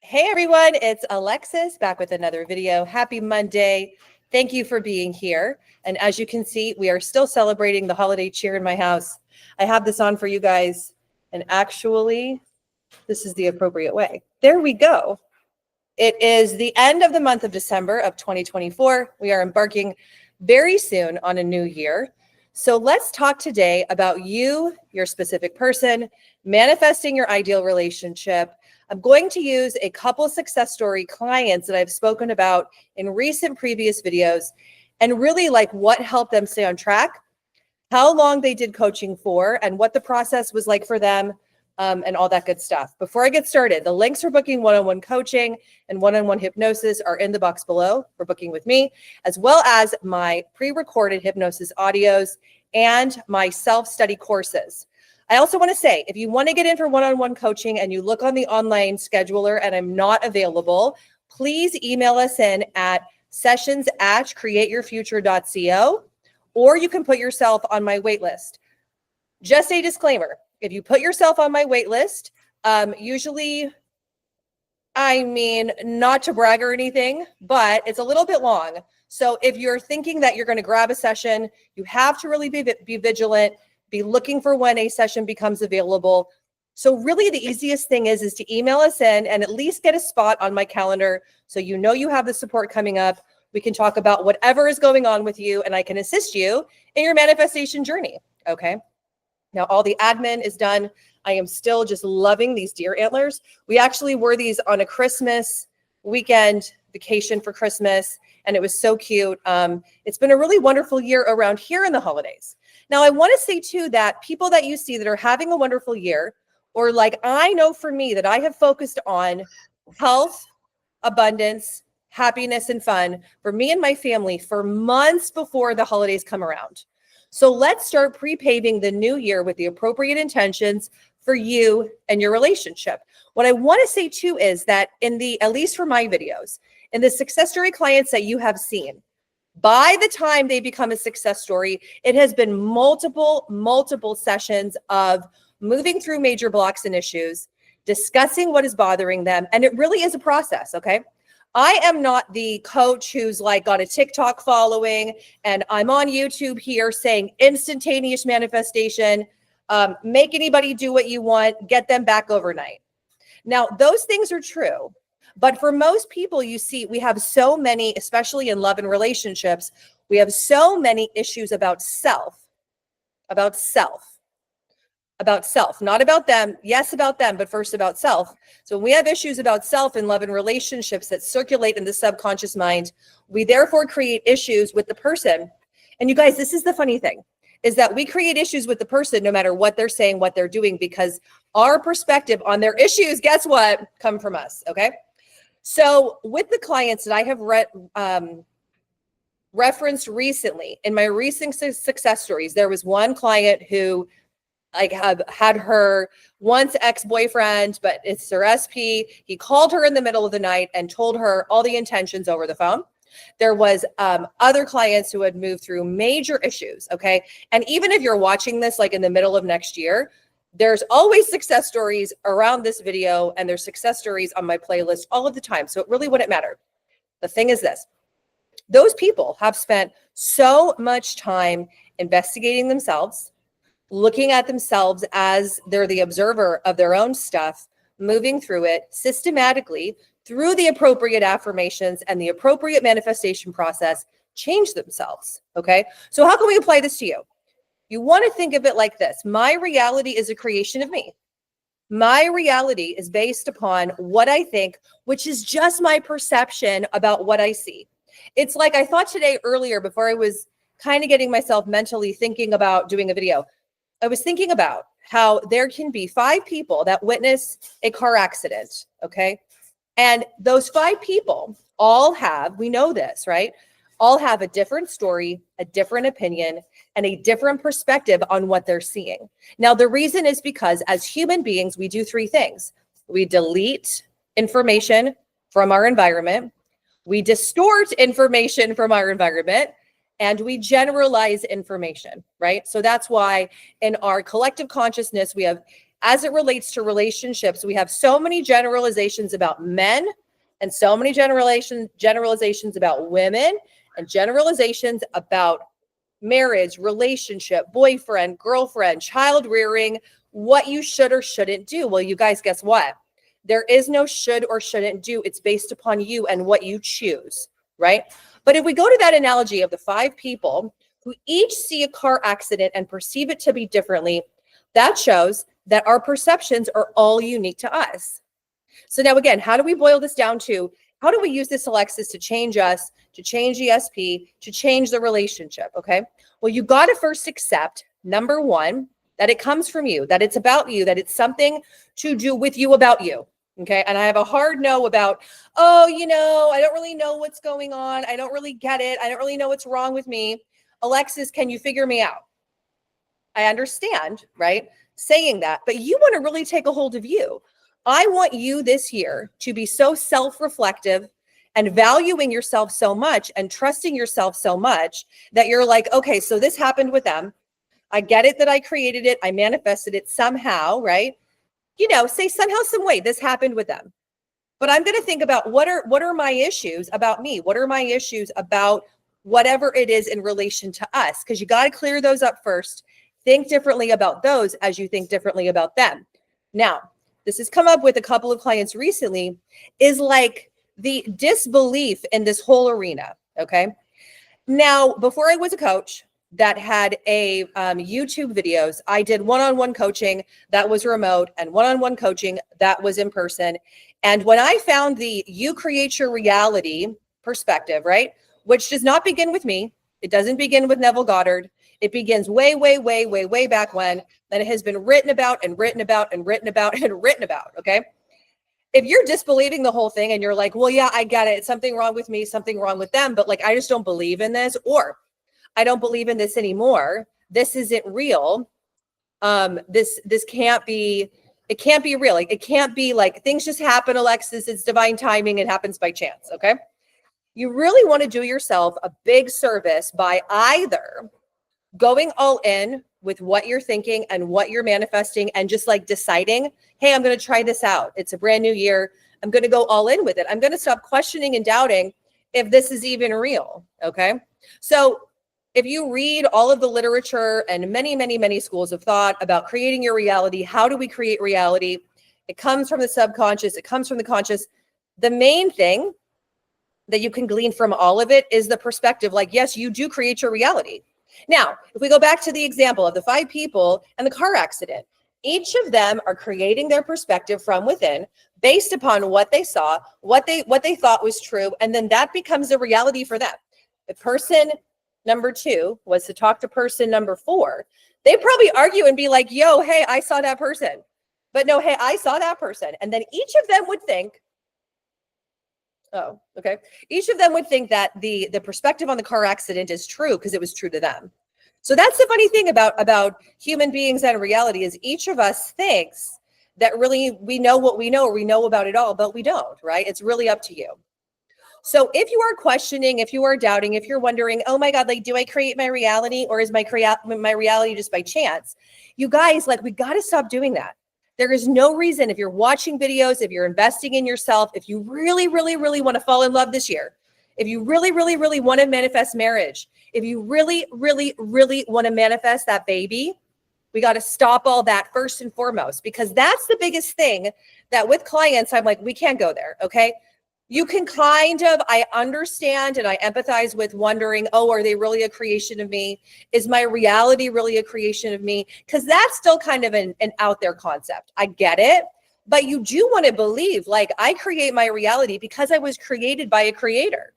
Hey everyone, it's Alexis back with another video. Happy Monday. Thank you for being here. And as you can see, we are still celebrating the holiday cheer in my house. I have this on for you guys. And actually, this is the appropriate way. There we go. It is the end of the month of December of 2024. We are embarking very soon on a new year. So let's talk today about you, your specific person, manifesting your ideal relationship. I'm going to use a couple success story clients that I've spoken about in recent previous videos and really like what helped them stay on track, how long they did coaching for, and what the process was like for them, and all that good stuff. Before I get started, the links for booking one-on-one coaching and one-on-one hypnosis are in the box below for booking with me, as well as my pre-recorded hypnosis audios and my self-study courses. I also want to say, if you want to get in for one-on-one coaching and you look on the online scheduler and I'm not available, please email us in at sessions@createyourfuture.co, or you can put yourself on my wait list. Just a disclaimer, if you put yourself on my wait list, usually, not to brag or anything, but it's a little bit long. So if you're thinking that you're going to grab a session, you have to really be vigilant. Be looking for when a session becomes available. So really the easiest thing is to email us in and at least get a spot on my calendar so you know you have the support coming up. We can talk about whatever is going on with you and I can assist you in your manifestation journey, okay? Now all the admin is done. I am still just loving these deer antlers. We actually wore these on a Christmas weekend vacation for Christmas and it was so cute. It's been a really wonderful year around here in the holidays. Now, I want to say too that people that you see that are having a wonderful year, or like I know for me that I have focused on health, abundance, happiness, and fun for me and my family for months before the holidays come around. So let's start pre-paving the new year with the appropriate intentions for you and your relationship. What I want to say too is that at least for my videos, in the success story clients that you have seen, by the time they become a success story, it has been multiple sessions of moving through major blocks and issues, discussing what is bothering them. And it really is a process, okay? I am not the coach who's like got a TikTok following and I'm on YouTube here saying instantaneous manifestation, make anybody do what you want, get them back overnight. Now, those things are true. But for most people, you see, we have so many, especially in love and relationships, we have so many issues about self, not about them. Yes, about them, but first about self. So when we have issues about self in love and relationships that circulate in the subconscious mind, we therefore create issues with the person. And you guys, this is the funny thing, is that we create issues with the person no matter what they're saying, what they're doing, because our perspective on their issues, guess what, come from us, okay? So with the clients that I have referenced recently, in my recent success stories, there was one client who had her once ex-boyfriend, but it's her SP. He called her in the middle of the night and told her all the intentions over the phone. There was other clients who had moved through major issues, okay? And even if you're watching this like in the middle of next year, there's always success stories around this video and there's success stories on my playlist all of the time. So it really wouldn't matter. The thing is this, those people have spent so much time investigating themselves, looking at themselves as they're the observer of their own stuff, moving through it systematically through the appropriate affirmations and the appropriate manifestation process, change themselves, okay? So how can we apply this to you? You want to think of it like this. My reality is a creation of me. My reality is based upon what I think, which is just my perception about what I see. It's like I thought today earlier before I was kind of getting myself mentally thinking about doing a video. I was thinking about how there can be 5 people that witness a car accident, okay? And those 5 people all have, we know this, right? All have a different story, a different opinion, and a different perspective on what they're seeing. Now, the reason is because as human beings, we do 3 things. We delete information from our environment, we distort information from our environment, and we generalize information, right? So that's why in our collective consciousness, we have as it relates to relationships, we have so many generalizations about men and so many generalizations about women and generalizations about marriage, relationship, boyfriend, girlfriend, child rearing, what you should or shouldn't do. Well, you guys, guess what? There is no should or shouldn't do. It's based upon you and what you choose, right? But if we go to that analogy of the 5 people who each see a car accident and perceive it to be differently, that shows that our perceptions are all unique to us. So now again, how do we boil this down to, how do we use this, Alexis, to change us, to change ESP, to change the relationship, okay? Well, you got to first accept, number 1, that it comes from you, that it's about you, that it's something to do with you about you, okay? And I have a hard no about, oh, I don't really know what's going on. I don't really get it. I don't really know what's wrong with me. Alexis, can you figure me out? I understand, right? Saying that, but you want to really take a hold of you. I want you this year to be so self-reflective and valuing yourself so much and trusting yourself so much that you're like, okay, so this happened with them. I get it that I created it. I manifested it somehow, right? Say somehow, some way this happened with them. But I'm going to think about what are my issues about me? What are my issues about whatever it is in relation to us? Because you got to clear those up first. Think differently about those as you think differently about them. Now, this has come up with a couple of clients recently, is like the disbelief in this whole arena, okay? Now, before I was a coach that had a YouTube videos, I did one-on-one coaching that was remote and one-on-one coaching that was in person. And when I found the you create your reality perspective, right? Which does not begin with me. It doesn't begin with Neville Goddard. It begins way, way, way, way, way back when, and it has been written about and written about and written about and written about, okay? If you're disbelieving the whole thing and you're like, well, yeah, I get it. It's something wrong with me, something wrong with them, but like, I just don't believe in this, or I don't believe in this anymore. This isn't real. This can't be, it can't be real. Like, it can't be like things just happen, Alexis. It's divine timing. It happens by chance, okay? You really want to do yourself a big service by either going all in with what you're thinking and what you're manifesting and just like deciding, hey, I'm going to try this out. It's a brand new year. I'm going to go all in with it. I'm going to stop questioning and doubting if this is even real. Okay. So if you read all of the literature and many, many, many schools of thought about creating your reality, how do we create reality? It comes from the subconscious. It comes from the conscious. The main thing that you can glean from all of it is the perspective. Like, yes, you do create your reality. Now, if we go back to the example of the 5 people and the car accident, each of them are creating their perspective from within based upon what they saw, what they thought was true, and then that becomes a reality for them. If person number 2 was to talk to person number 4, they'd probably argue and be like, yo, hey, I saw that person. But no, hey, I saw that person. And then each of them would think, oh, okay. Each of them would think that the perspective on the car accident is true because it was true to them. So that's the funny thing about human beings and reality is each of us thinks that really we know what we know, or we know about it all, but we don't, right? It's really up to you. So if you are questioning, if you are doubting, if you're wondering, oh my God, like, do I create my reality, or is my reality just by chance? You guys, like, we got to stop doing that. There is no reason, if you're watching videos, if you're investing in yourself, if you really, really, really want to fall in love this year, if you really, really, really want to manifest marriage, if you really, really, really want to manifest that baby, we got to stop all that first and foremost, because that's the biggest thing that with clients, I'm like, we can't go there. Okay. You can kind of, I understand and I empathize with wondering, oh, are they really a creation of me? Is my reality really a creation of me? Because that's still kind of an out there concept. I get it. But you do want to believe, like, I create my reality because I was created by a creator.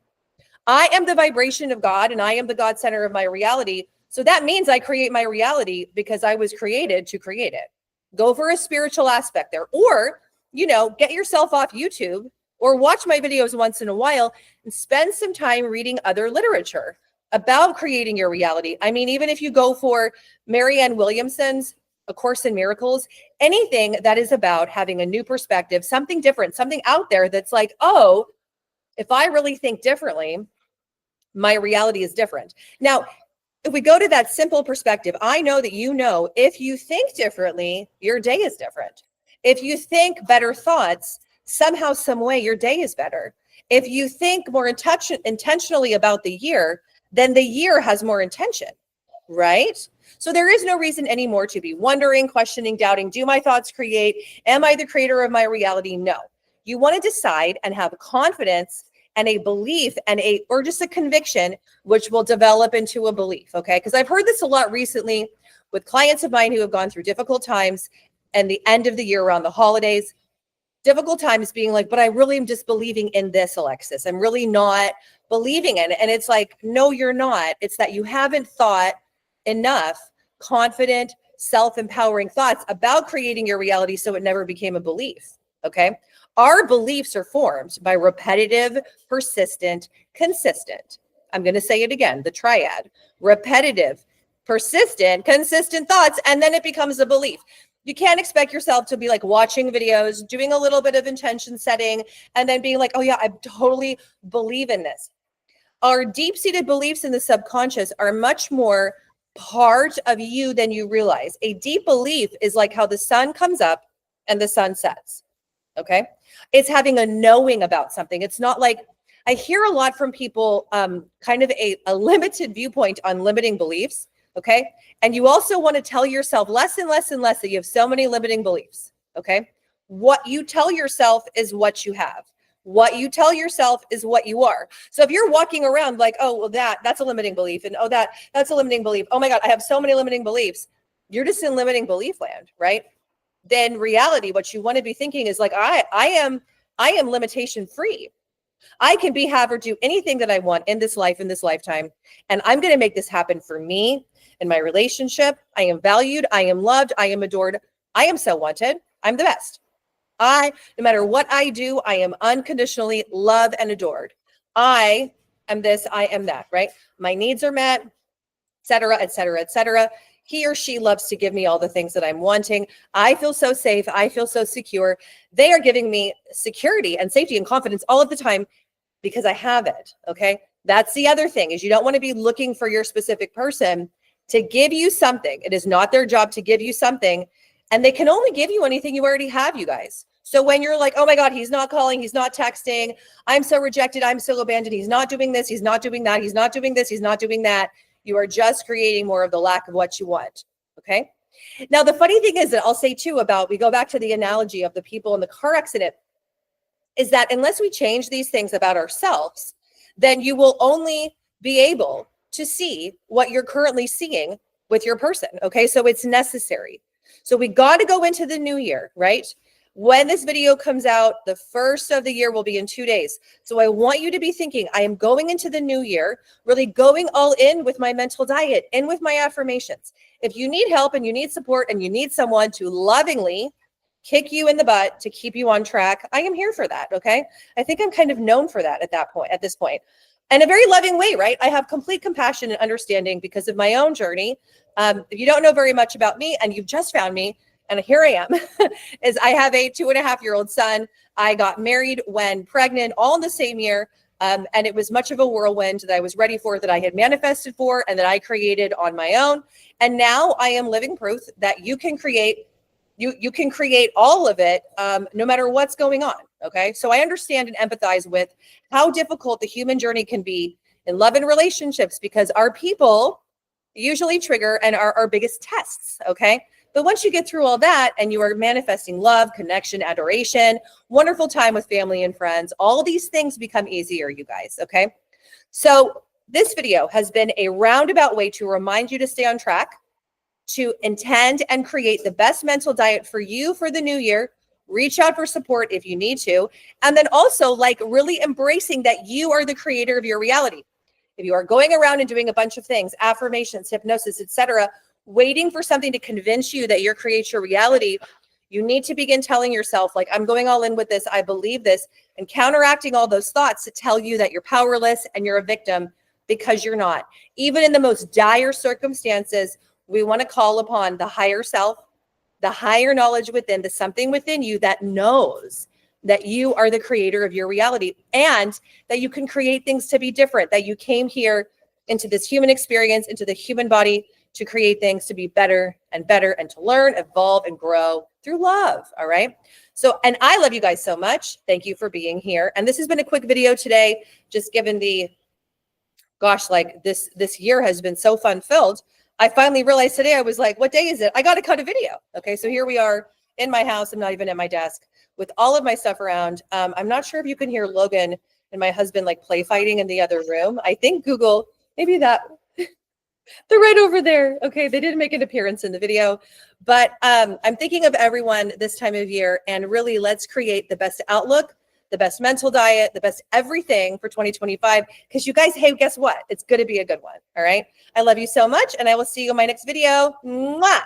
I am the vibration of God and I am the God center of my reality. So that means I create my reality because I was created to create it. Go for a spiritual aspect there. Or, get yourself off YouTube or watch my videos once in a while and spend some time reading other literature about creating your reality. I mean, even if you go for Marianne Williamson's A Course in Miracles, anything that is about having a new perspective, something different, something out there that's like, oh, if I really think differently, my reality is different. Now, if we go to that simple perspective, I know that you know, if you think differently, your day is different. If you think better thoughts, somehow, some way, your day is better. If you think more intentionally about the year, then the year has more intention, right? So there is no reason anymore to be wondering, questioning, doubting, do my thoughts create? Am I the creator of my reality? No. You want to decide and have confidence and a belief or just a conviction, which will develop into a belief, okay? Because I've heard this a lot recently with clients of mine who have gone through difficult times and the end of the year around the holidays. Difficult times being like, but I really am just believing in this, Alexis. I'm really not believing in it. And it's like, no, you're not. It's that you haven't thought enough confident, self-empowering thoughts about creating your reality, so it never became a belief, okay? Our beliefs are formed by repetitive, persistent, consistent. I'm going to say it again, the triad. Repetitive, persistent, consistent thoughts, and then it becomes a belief. You can't expect yourself to be like watching videos, doing a little bit of intention setting, and then being like, oh yeah, I totally believe in this. Our deep-seated beliefs in the subconscious are much more part of you than you realize. A deep belief is like how the sun comes up and the sun sets, okay? It's having a knowing about something. It's not like, I hear a lot from people, kind of a limited viewpoint on limiting beliefs, okay? And you also want to tell yourself less and less and less that you have so many limiting beliefs, okay? What you tell yourself is what you have. What you tell yourself is what you are. So if you're walking around like, oh, well, that's a limiting belief, and oh, that's a limiting belief. Oh my God, I have so many limiting beliefs. You're just in limiting belief land, right? Then reality, what you want to be thinking is like, I am limitation free. I can be, have, or do anything that I want in this life, in this lifetime. And I'm going to make this happen for me in my relationship. I am valued. I am loved. I am adored. I am so wanted. I'm the best. No matter what I do, I am unconditionally loved and adored. I am this, I am that, right? My needs are met, et cetera, et cetera, et cetera. He or she loves to give me all the things that I'm wanting. I feel so safe. I feel so secure. They are giving me security and safety and confidence all of the time because I have it, okay? That's the other thing, is you don't want to be looking for your specific person to give you something. It is not their job to give you something, and they can only give you anything you already have, you guys. So when you're like, oh my God, he's not calling, he's not texting, I'm so rejected, I'm so abandoned, he's not doing this, he's not doing that, he's not doing this, he's not doing that, you are just creating more of the lack of what you want, okay? Now, the funny thing is that I'll say too about, we go back to the analogy of the people in the car accident, is that unless we change these things about ourselves, then you will only be able to see what you're currently seeing with your person, okay? So it's necessary. So we got to go into the new year, right? When this video comes out, the first of the year will be in 2 days. So I want you to be thinking, I am going into the new year, really going all in with my mental diet, in with my affirmations. If you need help and you need support and you need someone to lovingly kick you in the butt to keep you on track, I am here for that, okay? I think I'm kind of known for that at this point. In a very loving way, right? I have complete compassion and understanding because of my own journey. If you don't know very much about me and you've just found me, and here I am, is I have a 2.5-year-old son. I got married when pregnant, all in the same year. And it was much of a whirlwind that I was ready for, that I had manifested for, and that I created on my own. And now I am living proof that you can create, you can create all of it, no matter what's going on, okay? So I understand and empathize with how difficult the human journey can be in love and relationships, because our people usually trigger and are our biggest tests, okay? But once you get through all that and you are manifesting love, connection, adoration, wonderful time with family and friends, all these things become easier, you guys, okay? So this video has been a roundabout way to remind you to stay on track, to intend and create the best mental diet for you for the new year. Reach out for support if you need to. And then also, like, really embracing that you are the creator of your reality. If you are going around and doing a bunch of things, affirmations, hypnosis, etc., waiting for something to convince you that you create your reality, you need to begin telling yourself, like, I'm going all in with this, I believe this, and counteracting all those thoughts to tell you that you're powerless and you're a victim, because you're not. Even in the most dire circumstances, we want to call upon the higher self, the higher knowledge within, the something within you that knows that you are the creator of your reality, and that you can create things to be different, that you came here into this human experience, into the human body, to create things to be better and better and to learn, evolve, and grow through love. All right. So, and I love you guys so much. Thank you for being here. And this has been a quick video today, just given the, gosh, like this year has been so fun filled. I finally realized today, I was like, what day is it? I got to cut a video. Okay. So here we are in my house. I'm not even at my desk with all of my stuff around. I'm not sure if you can hear Logan and my husband like play fighting in the other room. I think Google, maybe that, they're right over there. Okay, they didn't make an appearance in the video, but I'm thinking of everyone this time of year, and really let's create the best outlook, the best mental diet, the best everything for 2025. Because you guys, hey, guess what? It's going to be a good one. All right. I love you so much, and I will see you in my next video. Mwah!